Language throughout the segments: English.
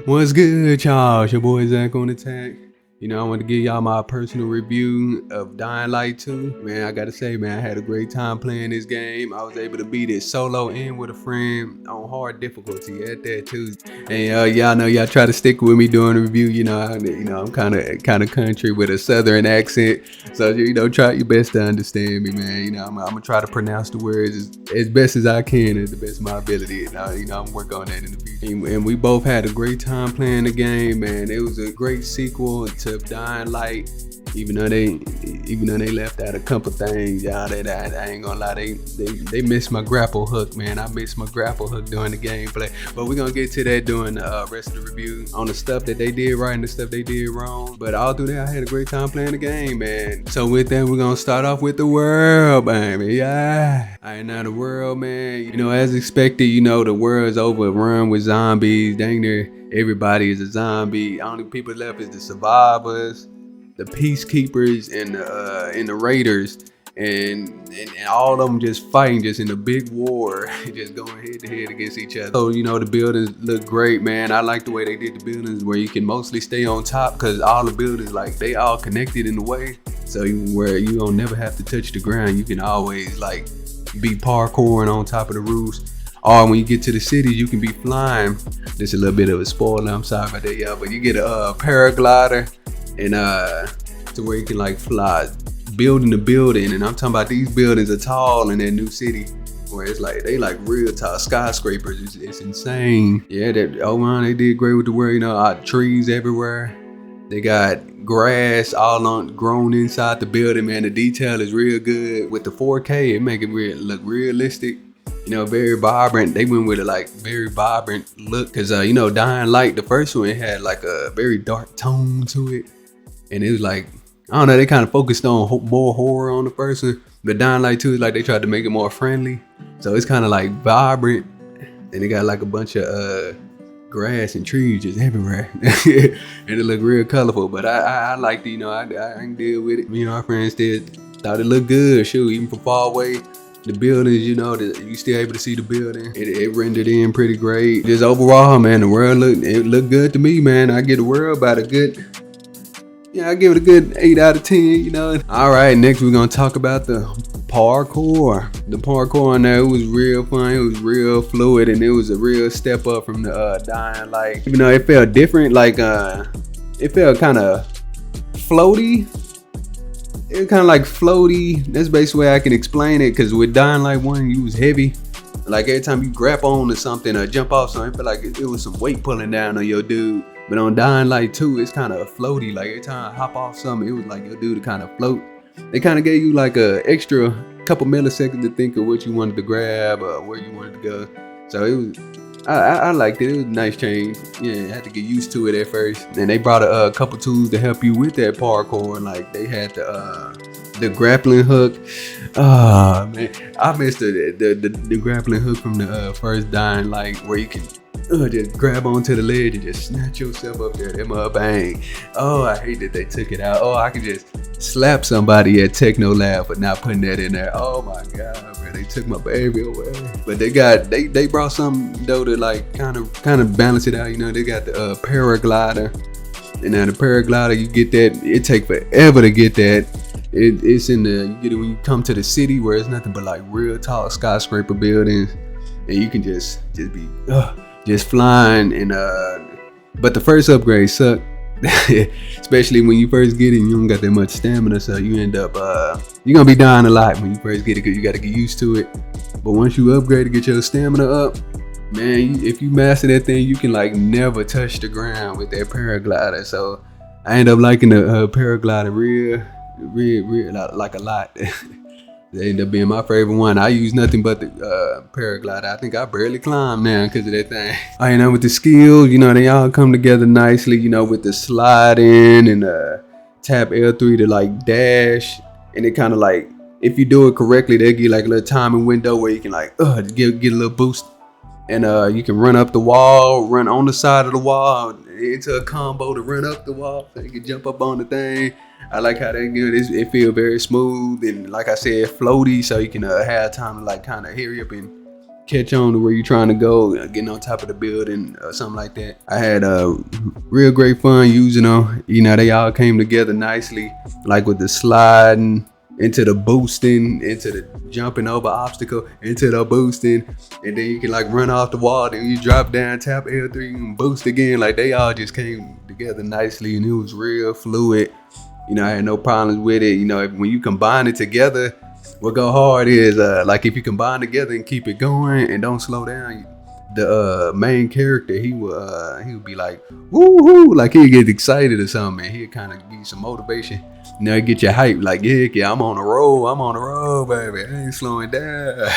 What's good, y'all? It's your boy Zach on Attack. You know, I want to give y'all my personal review of Dying Light 2. Man, I gotta say, man, I had a great time playing this game. I was able to beat it solo and with a friend on hard difficulty at that too. And y'all know y'all try to stick with me during the review. I'm kind of country with a southern accent, so try your best to understand me, man. I'm gonna try to pronounce the words as best as I can, at the best of my ability. And I'm working on that in the future. And we both had a great time playing the game, man. It was a great sequel to Dying Light, even though they left out a couple things, y'all. That I ain't gonna lie, they missed my grapple hook, man. I missed my grapple hook during the gameplay, but we're gonna get to that during the rest of the review on the stuff that they did right and the stuff they did wrong. But all through that, I had a great time playing the game, man. So with that, we're gonna start off with the world, baby. Yeah, alright, now the world, man. As expected, the world's overrun with zombies. Dang near everybody is a zombie. Only people left is the survivors, the peacekeepers, and the raiders, and all of them just fighting, just in a big war, just going head to head against each other. So the buildings look great, man. I like the way they did the buildings, where you can mostly stay on top, because all the buildings, like, they all connected in a way, so where you don't never have to touch the ground. You can always like be parkouring on top of the roofs. Or when you get to the cities, you can be flying. This is a little bit of a spoiler, I'm sorry about that, y'all, but you get a paraglider, and to where you can like fly building to building. And I'm talking about these buildings are tall in that new city, where it's like they like real tall skyscrapers. It's insane. Yeah, they did great with the world. Trees everywhere. They got grass all grown inside the building, man. The detail is real good. With the 4K, it make it look realistic. Very vibrant. They went with a very vibrant look, because Dying Light, the first one, it had like a very dark tone to it, and it was like, I don't know, they kind of focused on more horror on the first one. But Dying Light 2 is like they tried to make it more friendly, so it's kind of like vibrant, and they got like a bunch of grass and trees just everywhere, and it looked real colorful. But I liked it. I can deal with it. Our friends thought it looked good. Shoot, even from far away. The buildings, you still able to see the building. It rendered in pretty great. Just overall, man, the world looked good to me, man. I give the world about I give it a good 8 out of 10, All right, next we're gonna talk about the parkour. The parkour on there, it was real fun. It was real fluid, and it was a real step up from the Dying Light. Even though it felt different, like it felt kind of floaty. It was kind of like floaty. That's the best way I can explain it, because with Dying Light 1, you was heavy. Like every time you grab on to something or jump off something, it felt like it was some weight pulling down on your dude. But on Dying Light 2, it's kind of floaty. Like every time I hop off something, it was like your dude to kind of float. They kind of gave you like a extra couple milliseconds to think of what you wanted to grab or where you wanted to go. So it was, I liked it. It was a nice change. Yeah, I had to get used to it at first. And they brought a couple tools to help you with that parkour. Like they had the grappling hook. Oh man, I missed the grappling hook from the first Dying Light, where you can just grab onto the ledge and just snatch yourself up there. That bang. Oh, I hate that they took it out. Oh, I could just slap somebody at Techland for not putting that in there. Oh my god, man, they took my baby away. But they brought something though to like kind of balance it out. They got the paraglider, and now the paraglider, you get that. It take forever to get that. It's in you get it when you come to the city, where it's nothing but like real tall skyscraper buildings, and you can just be just flying. And but the first upgrade sucked. Especially when you first get it, you don't got that much stamina, so you end up you're gonna be dying a lot when you first get it, because you got to get used to it. But once you upgrade to get your stamina up, man, if you master that thing, you can like never touch the ground with that paraglider. So I end up liking the paraglider real like a lot. They end up being my favorite one. I use nothing but the paraglider. I think I barely climb now because of that thing. With the skills, they all come together nicely, with the sliding and tap L3 to like dash. And it kind of like, if you do it correctly, they give like a little timing window where you can like get a little boost. And you can run up the wall, run on the side of the wall into a combo to run up the wall, so you can jump up on the thing. I like how they do this. It feel very smooth, and like I said, floaty, so you can have time to like kind of hurry up and catch on to where you're trying to go, getting on top of the building or something like that. I had real great fun using them. You know, they all came together nicely, like with the sliding, into the boosting, into the jumping over obstacle, into the boosting, and then you can like run off the wall, then you drop down, tap L3 and boost again. Like they all just came together nicely, and it was real fluid. You know, I had no problems with it. You know, when you combine it together, what go hard is like if you combine together and keep it going and don't slow down, the main character he would be like woo hoo, like he'd get excited or something, and he'd kind of give you some motivation. You know, get your hype, like yeah, I'm on the road, baby, I ain't slowing down.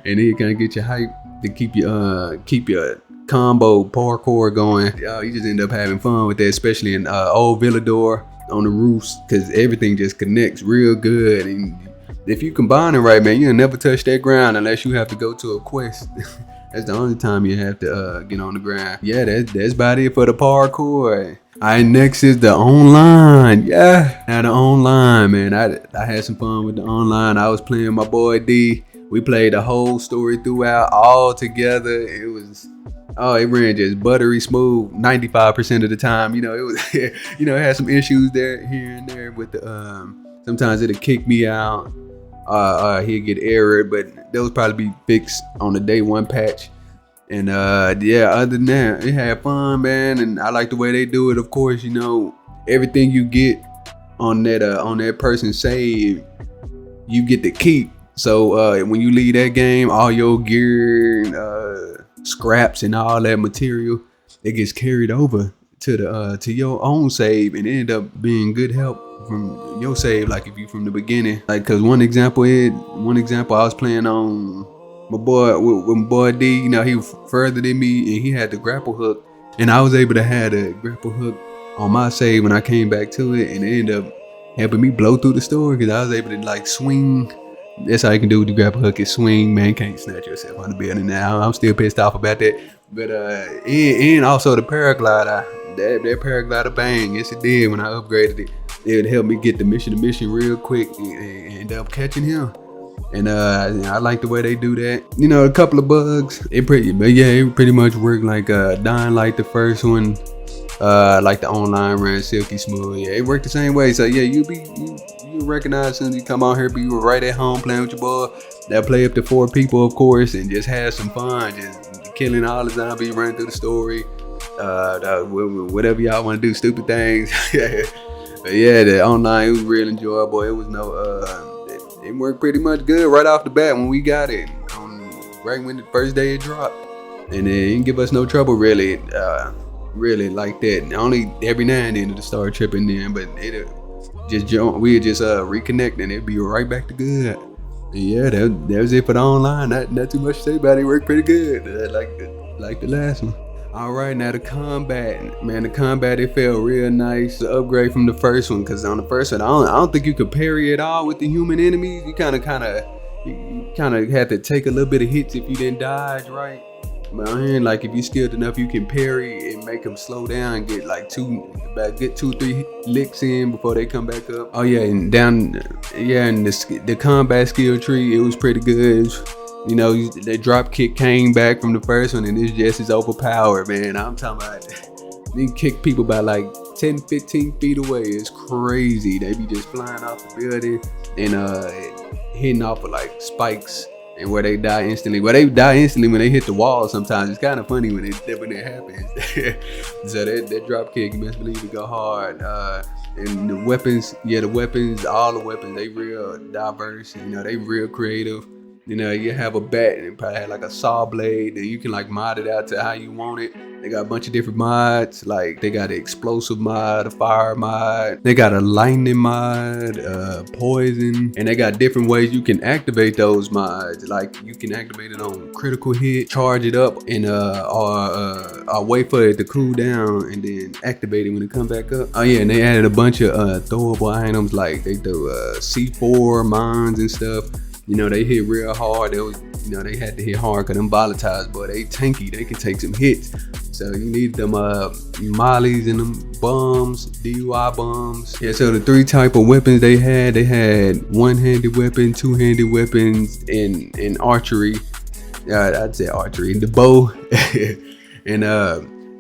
And he'd kind of get your hype to keep your combo parkour going. You just end up having fun with that, especially in old Villador on the roofs, because everything just connects real good. And if you combine it right, man, you'll never touch that ground unless you have to go to a quest. That's the only time you have to get on the ground. Yeah, that's about it for the parkour. All right, next is the online. Yeah, now the online, man. I had some fun with the online. I was playing my boy D. We played the whole story throughout, all together. It ran just buttery smooth 95% of the time. You know, it was, you know, it had some issues there, here and there with the, sometimes it'll kick me out. He'll get errored, but those probably be fixed on the day one patch. And yeah, other than that, it had fun, man. And I like the way they do it. Of course, you know, everything you get on that person's save, you get to keep. So when you leave that game, all your gear, scraps and all that material, it gets carried over to your own save, and it end up being good help from your save, like if you from the beginning. Like, cause one example I was playing on my boy with my boy D. You know, he was further than me, and he had the grapple hook, and I was able to have the grapple hook on my save when I came back to it, and it ended up helping me blow through the story because I was able to like swing. That's how you can do with the grapple hook, is swing, man. Can't snatch yourself on the building now. I'm still pissed off about that. But and also the paraglider, that paraglider bang, yes it did. When I upgraded it, it helped me get the mission to mission real quick and end up catching him. And I like the way they do that. You know, a couple of bugs. It pretty much worked like Dying Light, the first one. Like the online ran silky smooth. Yeah, it worked the same way. So yeah, you recognize as soon as you come out here, but you were right at home playing with your boy. That play up to 4 people, of course, and just have some fun, just killing all the zombies, running through the story. Whatever y'all want to do, stupid things. But yeah, the online, it was real enjoyable. It was it worked pretty much good right off the bat when we got it, right when the first day it dropped, and it didn't give us no trouble really. Really like that. Only every now and then it'll start tripping then, but we'd just reconnect and it'd be right back to good. And yeah, that was it for the online. Not too much to say about it. It worked pretty good. Like the last one. All right, now the combat, man. The combat, it felt real nice. The upgrade from the first one, because on the first one, I don't think you could parry it all with the human enemies. You kind of had to take a little bit of hits if you didn't dodge right. But on here, like if you skilled enough, you can parry and make them slow down and get like 2-3 licks in before they come back up. Oh yeah, and the combat skill tree, it was pretty good. You know, the drop kick came back from the first one, and it's just as overpowered, man. I'm talking about, you kick people by like 10-15 feet away. It's crazy. They be just flying off the building and hitting off with like spikes. And where they die instantly. Well, they die instantly when they hit the wall sometimes. It's kind of funny when it happens. So that drop kick, you best believe it go hard. And the weapons, all the weapons, they real diverse. You know, they real creative. You know, you have a bat and it probably have like a saw blade, and you can like mod it out to how you want it. They got a bunch of different mods. Like they got an explosive mod, a fire mod. They got a lightning mod, poison, and they got different ways you can activate those mods. Like you can activate it on critical hit, charge it up, and or wait for it to cool down and then activate it when it comes back up. Oh yeah, and they added a bunch of throwable items, like they throw C4 mines and stuff. You know, they hit real hard. They had to hit hard because them volatiles, boy, they tanky. They can take some hits. So you need them mollies and them bombs, DUI bombs. Yeah, so the 3 type of weapons they had one-handed weapon, 2-handed weapons, and archery. I'd say archery, the bow, and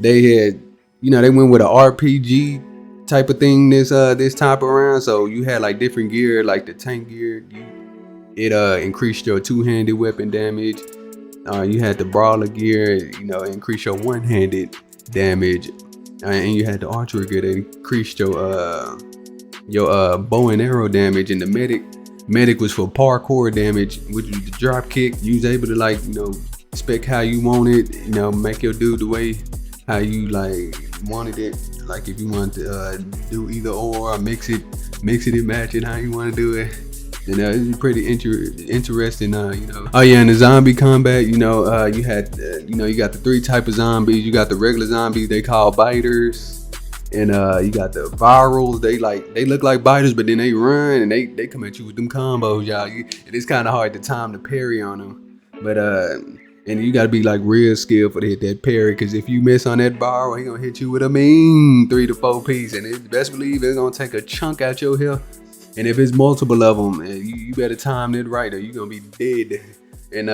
they had, they went with an RPG type of thing this time around. So you had like different gear, like the tank gear. It increased your two-handed weapon damage. You had the brawler gear, increase your one-handed damage, and you had the archery gear that increased your bow and arrow damage, and the medic was for parkour damage, which was the drop kick. You was able to spec how you want it, make your dude the way how you wanted it. Like if you want to do either or mix it and match it how you want to do it. It's pretty interesting. Oh yeah, and the zombie combat. You had you got the 3 type of zombies. You got the regular zombies they call biters, and you got the virals. They look like biters, but then they run and they come at you with them combos, y'all. And it's kind of hard to time the parry on them, but and you gotta be real skillful to hit that parry, because if you miss on that viral, he gonna hit you with a mean 3 to 4 piece, and it's best believe it's gonna take a chunk out your health. And if it's multiple of them, you better time it right or you're going to be dead. And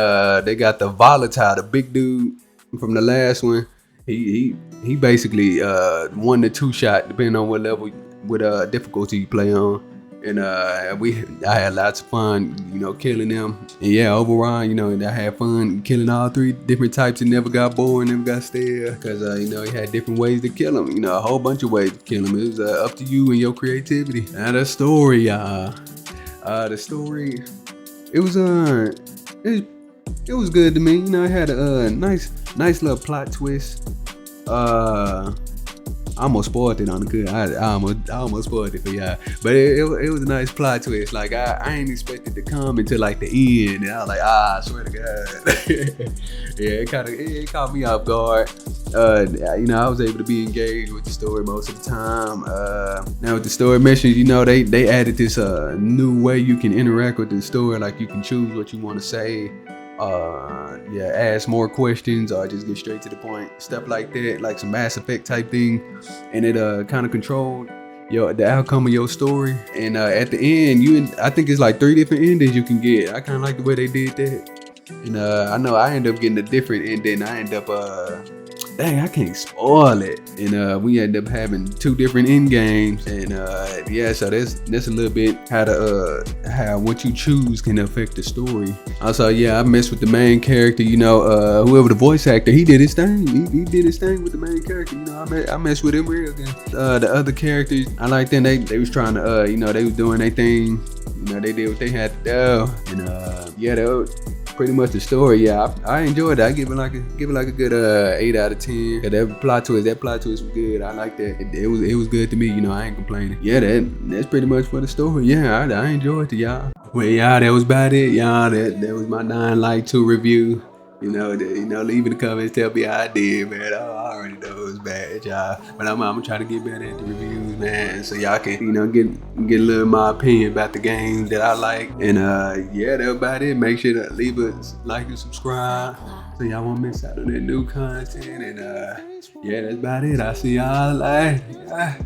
they got the volatile, the big dude from the last one. He basically 1 to 2 shot, depending on what level, with difficulty you play on. And I had lots of fun, killing them. And yeah, overall, I had fun killing all 3 different types and never got bored, never got stale. Because, you had different ways to kill them, a whole bunch of ways to kill them. It was up to you and your creativity. Now the story, the story, it was good to me. It had a nice little plot twist. I almost spoiled it on the good. I almost spoiled it for y'all, but it was a nice plot twist. I ain't expected to come until the end, and I was I swear to God. Yeah, it caught me off guard. I was able to be engaged with the story most of the time. Now with the story missions, they added this new way you can interact with the story. You can choose what you want to say. Ask more questions or just get straight to the point, stuff like that, like some Mass Effect type thing. And it kind of controlled the outcome of your story. And at the end, I think it's 3 different endings you can get. I kind of like the way they did that. And I know I end up getting a different ending. I end up dang, I can't spoil it. And we end up having 2 different end games. And so that's a little bit how what you choose can affect the story. Also, I messed with the main character. Whoever the voice actor, he did his thing. He did his thing with the main character. I messed with him real good. The other characters, I liked them. They was trying to they was doing their thing. They did what they had to do. And that was pretty much the story. I enjoyed it. I give it a good 8 out of 10. That plot twist was good. I like that. It was good to me. I ain't complaining. That's pretty much for the story. I enjoyed it, y'all. Well, y'all, that was about it, y'all. That was my Dying Light 2 review. Leave in the comments, tell me how I did, man. I already know it was bad, y'all. But I'm gonna try to get better at the reviews, man, so y'all can, get a little of my opinion about the games that I like. And that's about it. Make sure to leave a like and subscribe so y'all won't miss out on that new content. And that's about it. I'll see y'all later.